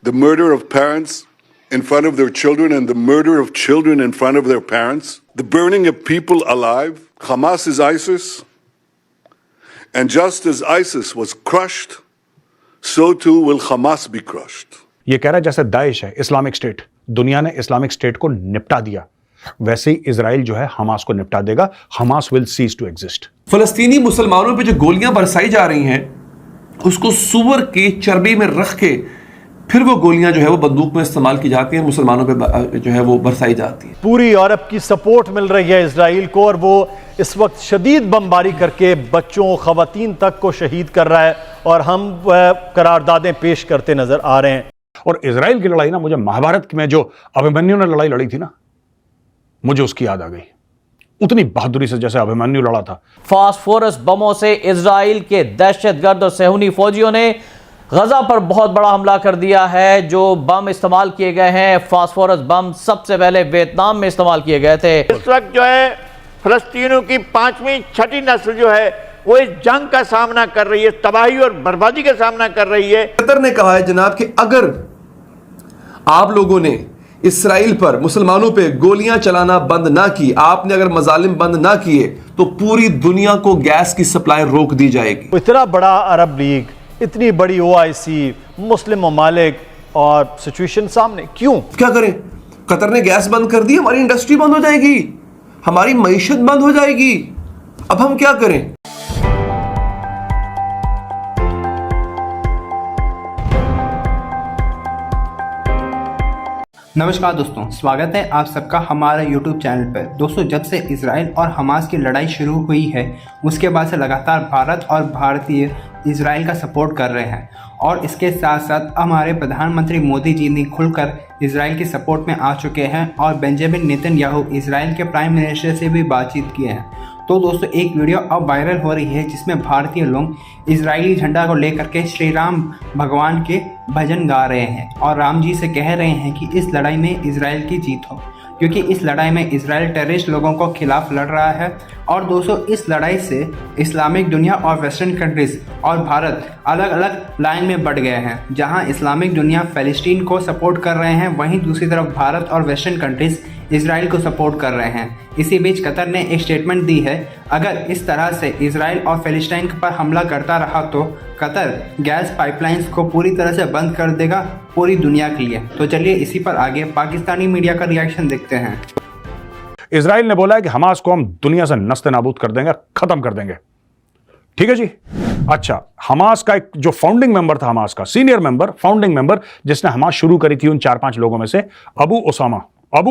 the murder of parents in front of their children and the murder of children in front of their parents, the burning of people alive. Hamas is ISIS, and just as ISIS was crushed, so too will Hamas be crushed. ये कह रहा है जैसे Daesh है Islamic state, दुनिया ने Islamic state को निपटा दिया, वैसे ही इजराइल जो है हमास को निपटा देगा. Hamas will cease to exist. फलस्तीनी मुसलमानों पे जो गोलियां बरसाई जा रही हैं उसको सुअर के चर्बी में रख के फिर वो गोलियां जो है वो बंदूक में इस्तेमाल की जाती हैं, मुसलमानों पे जो है वो बरसाई जाती है. पूरी यूरोप की सपोर्ट मिल रही है इजराइल को और वो इस वक्त शदीद बमबारी करके बच्चों खवातीन तक को शहीद कर रहा है और हम करारदादें पेश करते नजर आ रहे हैं. और इजराइल की लड़ाई ना, मुझे महाभारत में जो अभिमन्यु ने लड़ाई लड़ी थी ना, मुझे उसकी याद आ गई. उतनी बहादुरी से जैसे अभिमन्यु लड़ा था. फास्फोरस बमों से इजराइल के दहशतगर्द और सेहूनी फौजियों ने गजा पर बहुत बड़ा हमला कर दिया है. जो बम इस्तेमाल किए गए हैं, फास्फोरस बम सबसे पहले वियतनाम में इस्तेमाल किए गए थे. इस वक्त जो है फलस्तीनियों की 5वीं 6ठी नस्ल जो है वो इस जंग का सामना कर रही है, तबाही और बर्बादी का सामना कर रही है. कतर ने कहा है जनाब कि अगर आप लोगों ने इसराइल पर, मुसलमानों पे गोलियां चलाना बंद ना की, आपने अगर मजालिम बंद ना किए, तो पूरी दुनिया को गैस की सप्लाई रोक दी जाएगी. इतना बड़ा अरब लीग, इतनी बड़ी OIC, मुस्लिम ममालिक और सिचुएशन सामने, क्यों? क्या करें? कतर ने गैस बंद कर दी, हमारी इंडस्ट्री बंद हो जाएगी, हमारी मईशत बंद हो जाएगी. अब हम क्या करें? नमस्कार दोस्तों, स्वागत है आप सबका हमारे YouTube चैनल पर. दोस्तों, जब से इजराइल और हमास की लड़ाई शुरू हुई है उसके बाद से लगातार भारत और भारतीय इजराइल का सपोर्ट कर रहे हैं और इसके साथ साथ हमारे प्रधानमंत्री मोदी जी ने खुलकर इजराइल के सपोर्ट में आ चुके हैं और बेंजामिन नेतन्याहू इजराइल के प्राइम मिनिस्टर से भी बातचीत किए हैं. तो दोस्तों, एक वीडियो अब वायरल हो रही है जिसमें भारतीय लोग इजरायली झंडा को लेकर के श्री राम भगवान के भजन गा रहे हैं और राम जी से कह रहे हैं कि इस लड़ाई में इजराइल की जीत हो, क्योंकि इस लड़ाई में इजराइल टेररिस्ट लोगों को खिलाफ लड़ रहा है. और दोस्तों, इस लड़ाई से इस्लामिक दुनिया और वेस्टर्न कंट्रीज़ और भारत अलग अलग लाइन में बढ़ गए हैं. जहां इस्लामिक दुनिया फ़लस्तीन को सपोर्ट कर रहे हैं, वहीं दूसरी तरफ भारत और वेस्टर्न कंट्रीज़ इजराइल को सपोर्ट कर रहे हैं. इसी बीच कतर ने एक स्टेटमेंट दी है, अगर इस तरह से इजराइल और फ़लस्तीन पर हमला करता रहा तो कतर गैस पाइपलाइंस को पूरी तरह से बंद कर देगा पूरी दुनिया के लिए. तो चलिए इसी पर आगे पाकिस्तानी मीडिया का रिएक्शन देखते हैं. इजराइल ने बोला है कि हमास को हम दुनिया से नस्ते नाबूद कर देंगे, खत्म कर देंगे. ठीक है जी. अच्छा, हमास का एक जो फाउंडिंग मेंबर था, हमास का सीनियर मेंबर, फाउंडिंग मेंबर, जिसने हमास शुरू करी थी, उन 4-5 लोगों में से अबू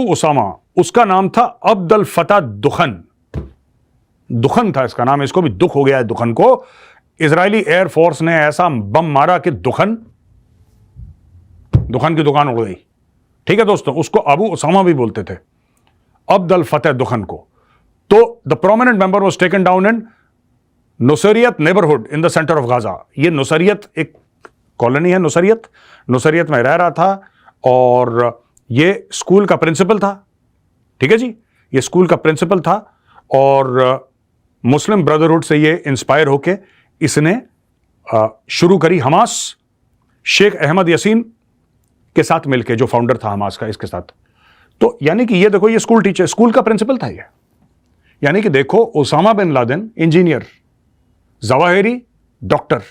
उसामा, उसका नाम था अब्दुल फता दुखन था इसका नाम. इसको भी दुख हो गया है दुखन को. इजरायली एयरफोर्स ने ऐसा बम मारा कि दुखन की दुकान उड़ गई. ठीक है दोस्तों, उसको अबू उसामा भी बोलते थे, अब्दुल फतेह दुखन को. तो the prominent member was taken down in Nuseirat neighbourhood in the centre of Gaza. ये नुसैरियत एक कॉलोनी है, नुसैरियत में रह रहा था और ये स्कूल का प्रिंसिपल था. ठीक है जी, ये स्कूल का प्रिंसिपल था और मुस्लिम ब्रदरहुड से ये इंस्पायर होके इसने शुरू करी हमास, शेख अहमद यासीन के साथ मिलके, जो फाउंडर था हमास का, इसके साथ. तो यानी कि ये देखो, ये स्कूल टीचर, स्कूल का प्रिंसिपल था ये. यानी कि देखो, Osama bin Laden engineer, Zawahiri doctor,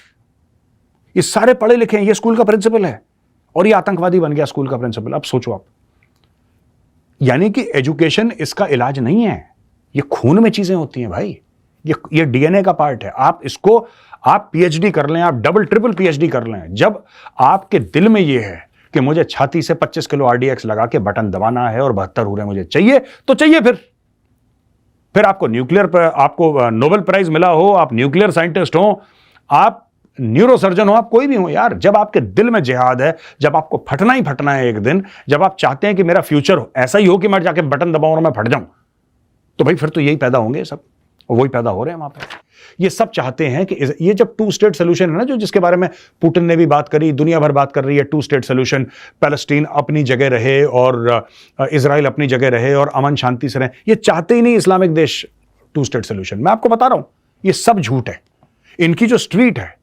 ये सारे पढ़े लिखे हैं, ये स्कूल का प्रिंसिपल है और ये आतंकवादी बन गया स्कूल का प्रिंसिपल. अब सोचो आप, यानी कि एजुकेशन इसका इलाज नहीं है, ये खून में चीजें होती हैं भाई, ये DNA का पार्ट है. आप PhD कर लें, आप डबल ट्रिपल PhD कर लें, जब आपके दिल में ये है कि मुझे छाती से 25 किलो RDX लगा के बटन दबाना है और 72 उरे मुझे चाहिए, तो चाहिए. फिर आपको आपको नोबेल प्राइज मिला हो, आप न्यूक्लियर साइंटिस्ट हो, आप न्यूरोसर्जन हो, आप कोई भी हो यार, जब आपके दिल में जिहाद है, जब आपको फटना ही फटना है एक दिन, जब आप चाहते हैं कि मेरा फ्यूचर ऐसा ही हो कि मैं जाके बटन दबाऊं और मैं फट जाऊं, तो भाई फिर तो यही पैदा होंगे सब, और वही पैदा हो रहे हैं वहां पे. ये सब चाहते हैं कि ये जब 2 स्टेट सोल्यूशन है ना, जो जिसके बारे में पुतिन ने भी बात करी, दुनिया भर बात कर रही है, 2 स्टेट सोल्यूशन, पैलेस्टीन अपनी जगह रहे और इजराइल अपनी जगह रहे और अमन शांति से रहे. ये चाहते ही नहीं इस्लामिक देश 2 स्टेट सोल्यूशन. मैं आपको बता रहा हूं, ये सब झूठ है. इनकी जो स्ट्रीट है,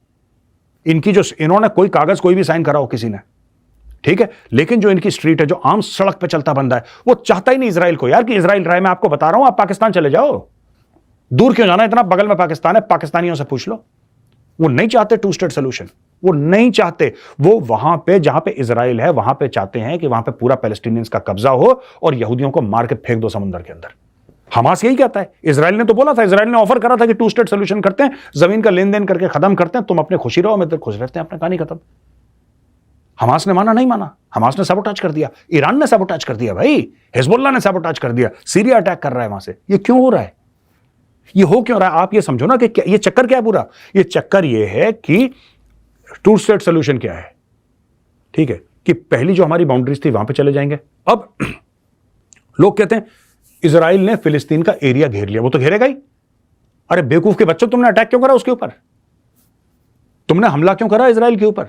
इन्होंने कोई कागज कोई भी साइन करा हो किसी ने, ठीक है, लेकिन जो इनकी स्ट्रीट है, जो आम सड़क पे चलता बंदा है, वो चाहता ही नहीं इसराइल को यार कि इसराइल रहे। मैं आपको बता रहा हूं, आप पाकिस्तान चले जाओ, दूर क्यों जाना, इतना बगल में पाकिस्तान है, पाकिस्तानियों से पूछ लो। वो नहीं चाहते टू स्टेट सोल्यूशन, वो नहीं चाहते। वो वहां पे जहां पे इजराइल है वहां पे चाहते हैं कि वहां पे पूरा पैलेस्टीनियंस का कब्जा हो और यहूदियों को मार के फेंक दो समुद्र के अंदर। हमास यही कहता है। इजराइल ने तो बोला था, इजराइल ने ऑफर करा था कि टू स्टेट सोल्यूशन करते हैं, जमीन का लेन देन करके खत्म करते हैं, तुम अपने खुशी रहो, हम इधर खुश रहते हैं, अपना कहानी खत्म। हमास ने माना, नहीं माना, हमास ने सबोटाज कर दिया, ईरान ने सबोटाज कर दिया भाई, हिजबुल्लाह ने सबोटाज कर दिया, सीरिया अटैक कर रहा है वहां से। ये क्यों हो रहा है, ये हो क्यों रहा है? आप ये समझो ना कि ये चक्कर क्या है पूरा। ये चक्कर ये है कि टू स्टेट सोल्यूशन क्या है, ठीक है, कि पहली जो हमारी बाउंड्रीज थी वहां पे चले जाएंगे। अब लोग कहते हैं इजराइल ने फिलिस्तीन का एरिया घेर लिया, वो तो घेरेगा ही। अरे बेवकूफ के बच्चों, तुमने अटैक क्यों करा उसके ऊपर, तुमने हमला क्यों करा इजराइल के ऊपर?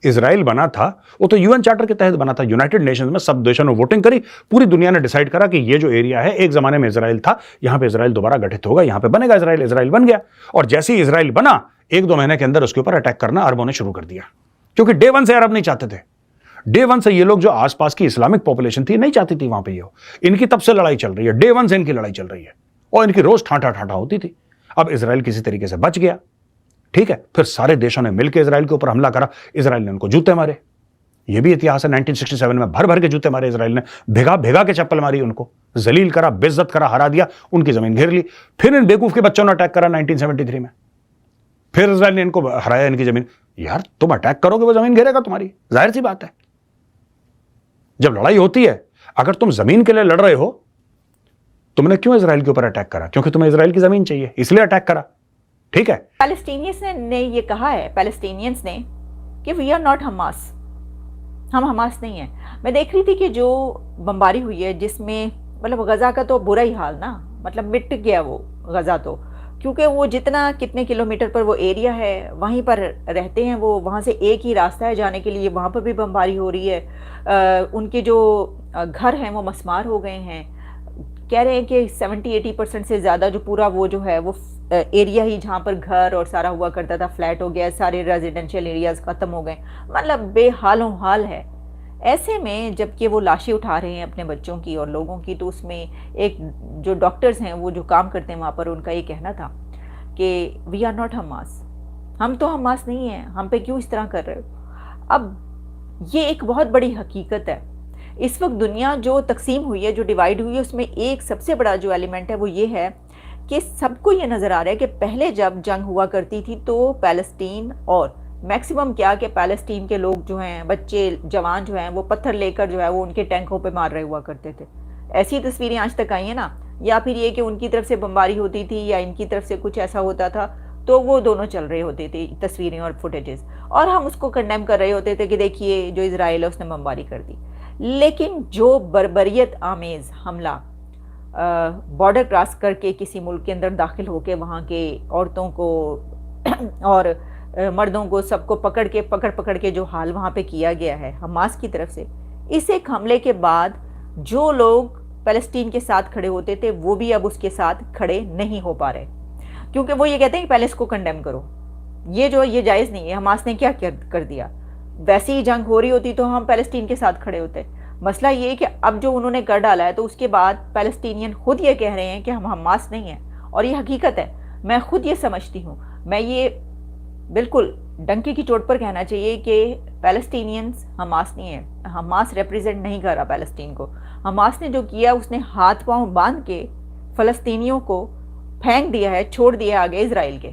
इजराइल बना था, वो तो यूएन चार्टर के तहत बना था, यूनाइटेड नेशंस में सब देशों ने वोटिंग करी, पूरी दुनिया ने डिसाइड करा कि ये जो एरिया है एक जमाने में इजराइल था, यहां पे इजराइल दोबारा गठित होगा, यहां पे बनेगा इजराइल। इजराइल बन गया, और जैसे ही इजराइल बना 1-2 महीने के अंदर उसके ऊपर अटैक करना अरबों ने शुरू कर दिया, क्योंकि डे वन से अरब नहीं चाहते थे। डे वन से ये लोग, जो आसपास की इस्लामिक पॉपुलेशन थी, नहीं चाहती थी वहां पे ये हो। इनकी तब से लड़ाई चल रही है, डे वन से इनकी लड़ाई चल रही है, और इनकी रोज ठाठा होती थी। अब इजराइल किसी तरीके से बच गया, ठीक है, फिर सारे देशों ने मिलकर इजराइल के ऊपर हमला करा, इजराइल ने उनको जूते मारे। ये भी इतिहास है, 1967 में भर भर के जूते मारे इजराइल ने, भिगा भिगा के चप्पल मारी उनको, जलील करा, बेइज्जत करा, हरा दिया, उनकी जमीन घेर ली। फिर इन बेवकूफ के बच्चों ने अटैक करा 1973 में, फिर इजराइल ने इनको हराया, इनकी जमीन। यार तुम अटैक करोगे वो जमीन घेरेगा तुम्हारी, जाहिर सी बात है। जब लड़ाई होती है, अगर तुम जमीन के लिए लड़ रहे हो, तुमने क्यों इजराइल के ऊपर अटैक करा? क्योंकि तुम्हें इजराइल की जमीन चाहिए, इसलिए अटैक करा, ठीक है। पैलेस्टीनियंस ने ये कहा है, पैलेस्टीनियंस ने, कि वी आर नॉट हमास, हम हमास नहीं है। मैं देख रही थी कि जो बमबारी हुई है, जिसमें मतलब गजा का तो बुरा ही हाल ना, मतलब मिट गया वो गजा तो, क्योंकि वो जितना कितने किलोमीटर पर वो एरिया है वहीं पर रहते हैं वो, वहाँ से एक ही रास्ता है जाने के लिए, वहाँ पर भी बमबारी हो रही है। उनके जो घर हैं वो मस्मार हो गए हैं। कह रहे हैं कि 70-80% से ज़्यादा जो पूरा वो जो है वो एरिया ही जहाँ पर घर और सारा हुआ करता था, फ्लैट हो गया, सारे रेजिडेंशियल एरियाज़ ख़त्म हो गए, मतलब बेहालों हाल है। ऐसे में जबकि वो लाशें उठा रहे हैं अपने बच्चों की और लोगों की, तो उसमें एक जो डॉक्टर्स हैं वो जो काम करते हैं वहाँ पर, उनका ये कहना था कि वी आर नॉट हमास, हम तो हमास नहीं हैं, हम पे क्यों इस तरह कर रहे हो। अब ये एक बहुत बड़ी हकीकत है। इस वक्त दुनिया जो तकसीम हुई है, जो डिवाइड हुई है, उसमें एक सबसे बड़ा जो एलिमेंट है वो ये है कि सबको ये नज़र आ रहा है कि पहले जब जंग हुआ करती थी तो पैलेस्टीन, और मैक्सिमम क्या कि पैलेस्टीन के लोग जो हैं, बच्चे जवान जो हैं, वो पत्थर लेकर जो है वो उनके टैंकों पे मार रहे हुआ करते थे। ऐसी तस्वीरें आज तक आई हैं ना, या फिर ये कि उनकी तरफ से बमबारी होती थी या इनकी तरफ से कुछ ऐसा होता था, तो वो दोनों चल रहे होते थे, तस्वीरें और फुटेजेस, और हम उसको कंडेम कर रहे होते थे कि देखिए जो इजराइल है उसने बमबारी कर दी। लेकिन जो बर्बरियत आमेज़ हमला बॉर्डर क्रॉस करके किसी मुल्क के अंदर दाखिल होकर वहाँ के औरतों को और मर्दों को सबको पकड़ के जो हाल वहाँ पे किया गया है हमास की तरफ से, इस एक हमले के बाद जो लोग फ़लस्तीन के साथ खड़े होते थे वो भी अब उसके साथ खड़े नहीं हो पा रहे, क्योंकि वो ये कहते हैं कि पहले इसको कंडेम करो, ये जायज़ नहीं है। हमास ने क्या कर दिया, वैसी ही जंग हो रही होती तो हम फ़लस्तीन के साथ खड़े होते। मसला ये है कि अब जो उन्होंने कर डाला है, तो उसके बाद फ़लस्तीनियन खुद ये कह रहे हैं कि हम हमास नहीं हैं, और ये हकीकत है। मैं खुद ये समझती हूँ, मैं ये बिल्कुल डंके की चोट पर कहना चाहिए कि फ़लस्तीनियंस हमास नहीं है, हमास रिप्रेजेंट नहीं कर रहा फ़लस्तीन को। हमास ने जो किया, उसने हाथ पांव बांध के फ़लस्तीनियों को फेंक दिया है, छोड़ दिया आगे इजराइल के।